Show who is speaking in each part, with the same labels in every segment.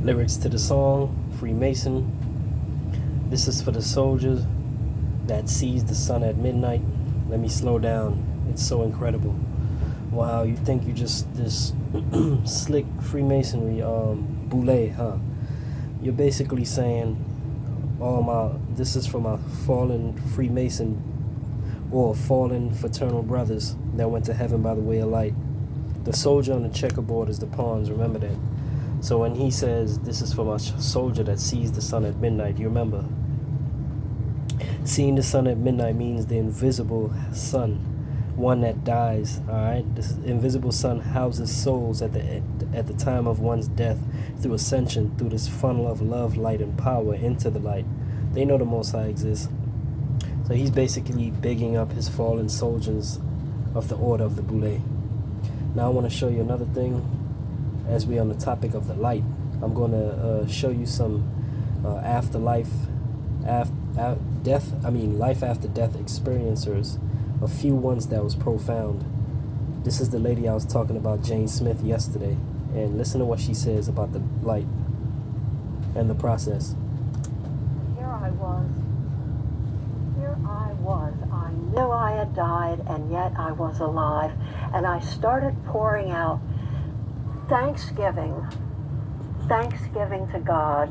Speaker 1: Lyrics to the song, Freemason. This is for the soldier that sees the sun at midnight. Let me slow down. It's so incredible. Wow, you think you just this slick Freemasonry boule, huh? You're basically saying, this is for my fallen Freemason or fallen fraternal brothers that went to heaven by the way of light. The soldier on the checkerboard is the pawns, remember that. So when he says, this is for my soldier that sees the sun at midnight, you remember. Seeing the sun at midnight means the invisible sun, one that dies, all right? This invisible sun houses souls at the time of one's death through ascension, through this funnel of love, light, and power into the light. They know the Most High exists. So he's basically bigging up his fallen soldiers of the Order of the Boule. Now I want to show you another thing. As we're on the topic of the light, I'm going to show you some life after death experiencers, a few ones that was profound. This is the lady I was talking about, Jane Smith, yesterday, and listen to what she says about the light and the process.
Speaker 2: Here I was. I knew I had died, and yet I was alive, and I started pouring out Thanksgiving to God,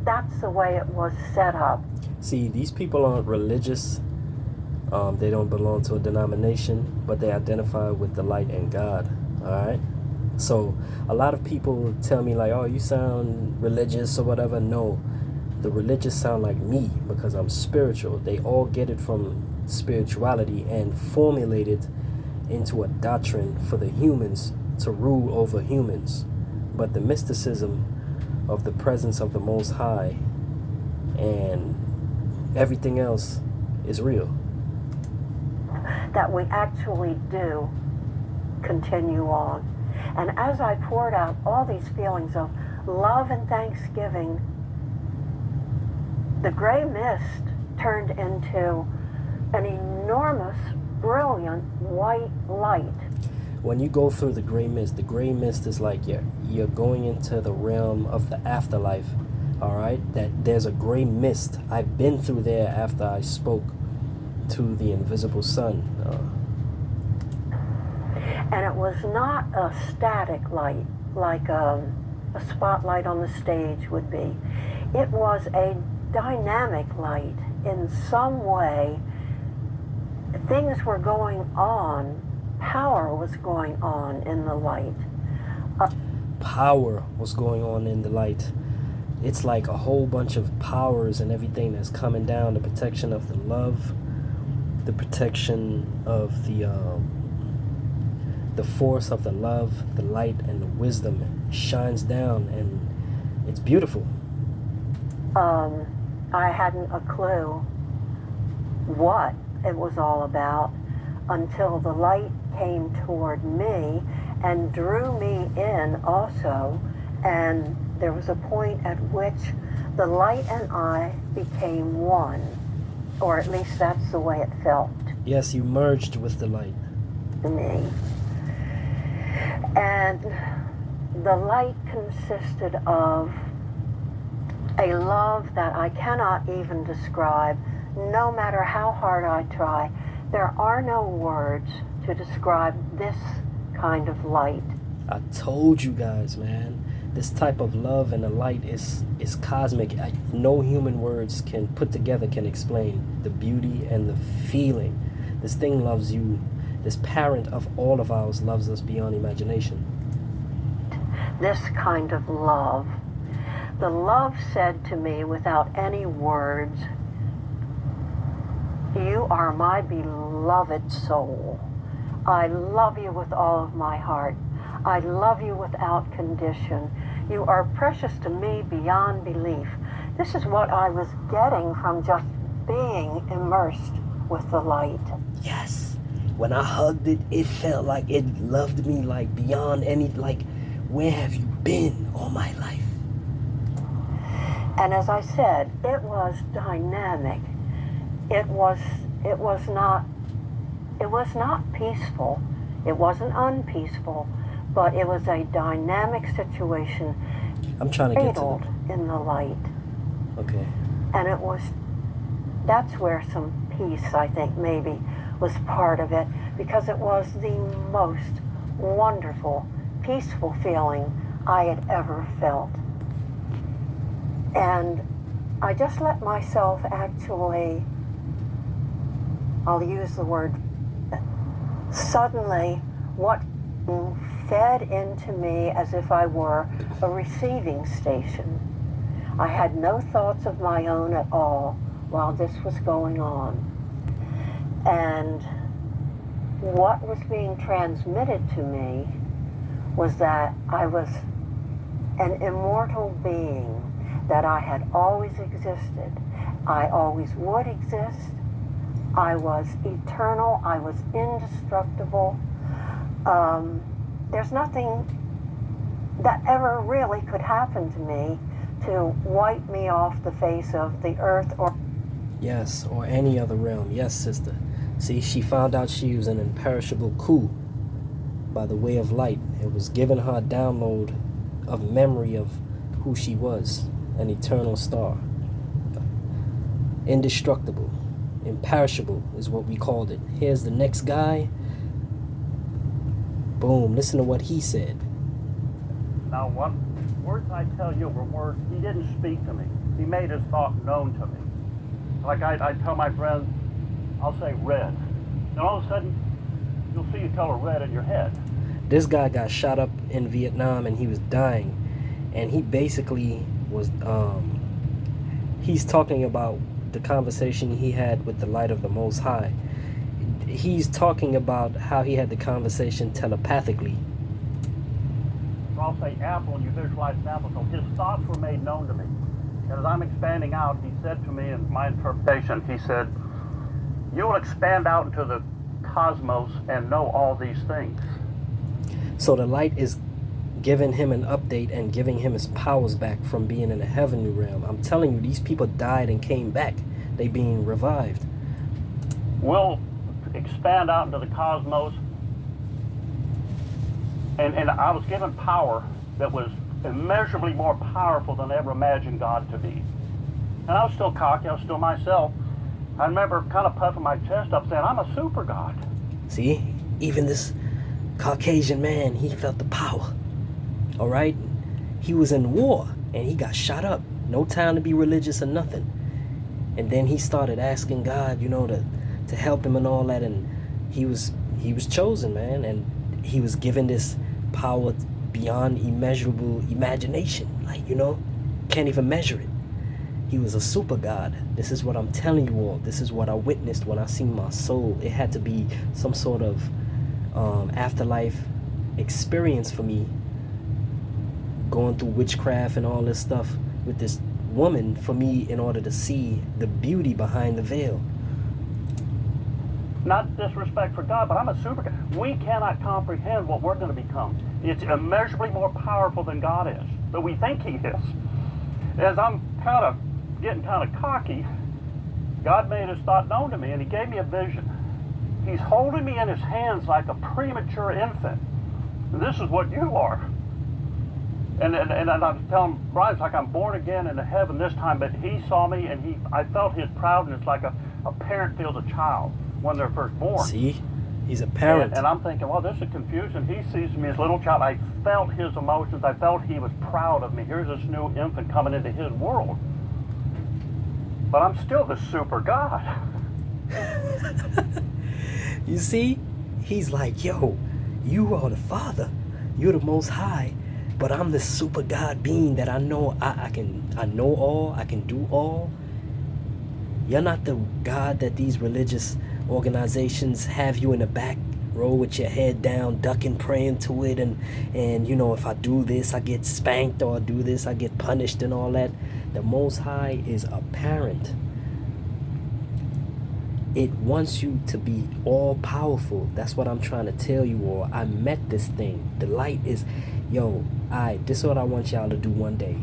Speaker 2: that's the way it was set up.
Speaker 1: See, these people aren't religious. They don't belong to a denomination, but they identify with the light and God, all right? So a lot of people tell me like, oh, you sound religious or whatever. No, the religious sound like me because I'm spiritual. They all get it from spirituality and formulate it into a doctrine for the humans to rule over humans. But the mysticism of the presence of the Most High and everything else is real.
Speaker 2: That we actually do continue on. And as I poured out all these feelings of love and thanksgiving, the gray mist turned into an enormous, brilliant white light.
Speaker 1: When you go through the gray mist is like you're going into the realm of the afterlife, all right? That there's a gray mist. I've been through there after I spoke to the invisible sun.
Speaker 2: And it was not a static light like a spotlight on the stage would be. It was a dynamic light. In some way, things were going on. Power was going on in the light.
Speaker 1: Power was going on in the light. It's like a whole bunch of powers and everything that's coming down. The protection of the love, the protection of the force of the love, the light, and the wisdom shines down, and it's beautiful.
Speaker 2: I hadn't a clue what it was all about until the light came toward me and drew me in also, and there was a point at which the light and I became one, or at least that's the way it felt.
Speaker 1: Yes, you merged with the light.
Speaker 2: To me. And the light consisted of a love that I cannot even describe, no matter how hard I try. There are no words to describe this kind of light.
Speaker 1: I told you guys, man. This type of love and the light is cosmic. No human words can put together can explain the beauty and the feeling. This thing loves you. This parent of all of ours loves us beyond imagination.
Speaker 2: This kind of love. The love said to me without any words, "You are my beloved soul. I love you with all of my heart. I love you without condition. You are precious to me beyond belief." This is what I was getting from just being immersed with the light.
Speaker 1: Yes. When I hugged it, it felt like it loved me like beyond any, like, where have you been all my life?
Speaker 2: And as I said, it was dynamic. It was not peaceful. It wasn't unpeaceful, but it was a dynamic situation.
Speaker 1: I'm trying to get to
Speaker 2: cradled in the light.
Speaker 1: Okay.
Speaker 2: And that's where some peace, I think, maybe was part of it, because it was the most wonderful, peaceful feeling I had ever felt. And I just let myself actually, I'll use the word, suddenly what fed into me as if I were a receiving station. I had no thoughts of my own at all while this was going on. And what was being transmitted to me was that I was an immortal being, that I had always existed. I always would exist. I was eternal. I was indestructible. There's nothing that ever really could happen to me to wipe me off the face of the earth or...
Speaker 1: Yes, or any other realm. Yes, sister. See, she found out she was an imperishable coup by the way of light. It was giving her a download of memory of who she was, an eternal star. Indestructible, imperishable is what we called it. Here's the next guy. Boom, listen to what he said.
Speaker 3: Now, what words I tell you were words, he didn't speak to me. He made his thought known to me. Like I tell my friends, I'll say red. And all of a sudden, you'll see a color red in your head.
Speaker 1: This guy got shot up in Vietnam and he was dying. And he basically was, he's talking about the conversation he had with the light of the Most High. He's talking about how he had the conversation telepathically.
Speaker 3: So I'll say apple, and you visualize an apple. So his thoughts were made known to me. And as I'm expanding out, he said to me in my interpretation, he said, you will expand out into the cosmos and know all these things.
Speaker 1: So the light is giving him an update and giving him his powers back from being in the heavenly realm. I'm telling you, these people died and came back. They being revived.
Speaker 3: We'll expand out into the cosmos. And I was given power that was immeasurably more powerful than I ever imagined God to be. And I was still cocky, I was still myself. I remember kind of puffing my chest up saying, I'm a super God.
Speaker 1: See, even this Caucasian man, he felt the power. All right? He was in war and he got shot up. No time to be religious or nothing. And then he started asking God, you know, to help him and all that. And he was chosen, man. And he was given this power beyond immeasurable imagination. Like, you know, can't even measure it. He was a super God. This is what I'm telling you all. This is what I witnessed when I seen my soul. It had to be some sort of afterlife experience for me, going through witchcraft and all this stuff with this woman, for me, in order to see the beauty behind the veil.
Speaker 3: Not disrespect for God, but I'm a super God. We cannot comprehend what we're going to become. It's immeasurably more powerful than God is, but we think he is. As I'm getting kind of cocky, God made his thought known to me, and he gave me a vision. He's holding me in his hands like a premature infant. And this is what you are. And I'm telling Brian, it's like I'm born again into heaven this time, but he saw me, and I felt his proudness like a parent feels a child when they're first born.
Speaker 1: See? He's a parent.
Speaker 3: And I'm thinking, well, this is confusion. He sees me as a little child. I felt his emotions. I felt he was proud of me. Here's this new infant coming into his world. But I'm still the super God.
Speaker 1: You see? He's like, yo, you are the Father. You're the Most High. But I'm the super God being that I know I know all, I can do all. You're not the God that these religious organizations have you in the back row with your head down, ducking, praying to it, and you know, if I do this, I get spanked, or I do this, I get punished and all that. The Most High is a parent. It wants you to be all powerful. That's what I'm trying to tell you all. I met this thing. The light is, this is what I want y'all to do one day.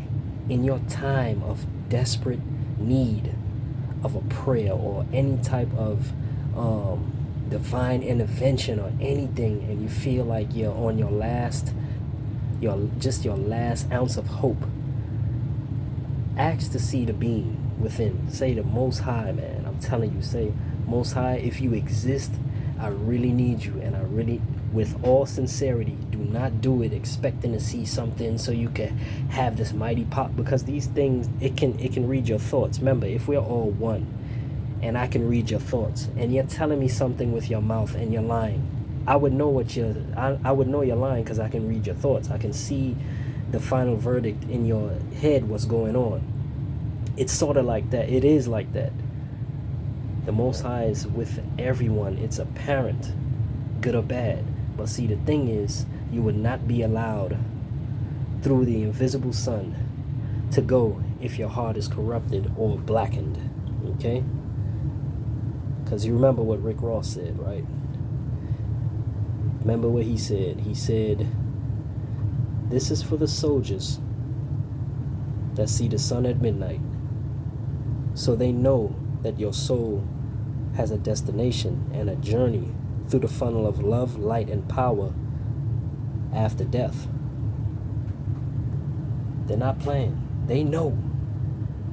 Speaker 1: In your time of desperate need of a prayer or any type of divine intervention or anything, and you feel like you're on your last ounce of hope, Ask to see the being within. Say the Most High, man. I'm telling you, say, Most High, if you exist, I really need you, and I really, with all sincerity, do not do it expecting to see something so you can have this mighty pop, because these things, it can read your thoughts. Remember, if we're all one, and I can read your thoughts, and you're telling me something with your mouth and you're lying, I would know I would know you're lying, because I can read your thoughts. I can see the final verdict in your head, what's going on. It's sort of like that. It is like that. The Most High is with everyone. It's apparent, good or bad. But see, the thing is, you would not be allowed through the invisible sun to go if your heart is corrupted or blackened. Okay? Because you remember what Rick Ross said, right? Remember what he said. He said, this is for the soldiers that see the sun at midnight, so they know that your soul has a destination and a journey through the funnel of love, light, and power after death. They're not playing. They know.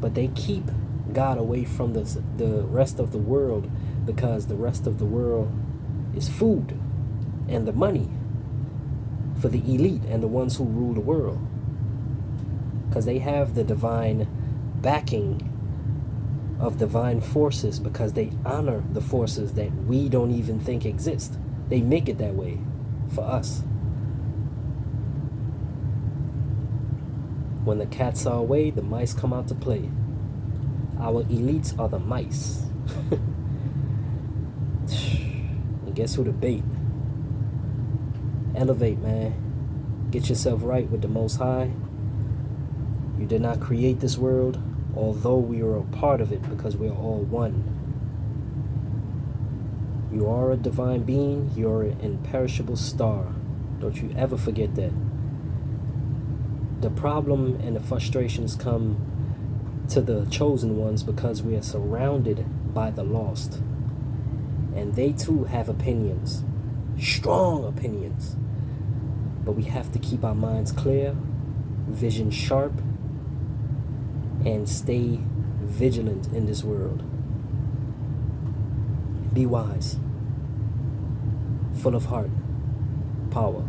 Speaker 1: But they keep God away from the rest of the world, because the rest of the world is food and the money for the elite and the ones who rule the world. Because they have the divine backing of divine forces, because they honor the forces that we don't even think exist. They make it that way for us. When the cats are away, the mice come out to play. Our elites are the mice. And guess who the bait? Elevate, man. Get yourself right with the Most High. You did not create this world, although we are a part of it, because we are all one. You are a divine being. You are an imperishable star. Don't you ever forget that. The problem and the frustrations come to the chosen ones because we are surrounded by the lost. And they too have opinions. Strong opinions. But we have to keep our minds clear, vision sharp, and stay vigilant in this world. Be wise, full of heart, power.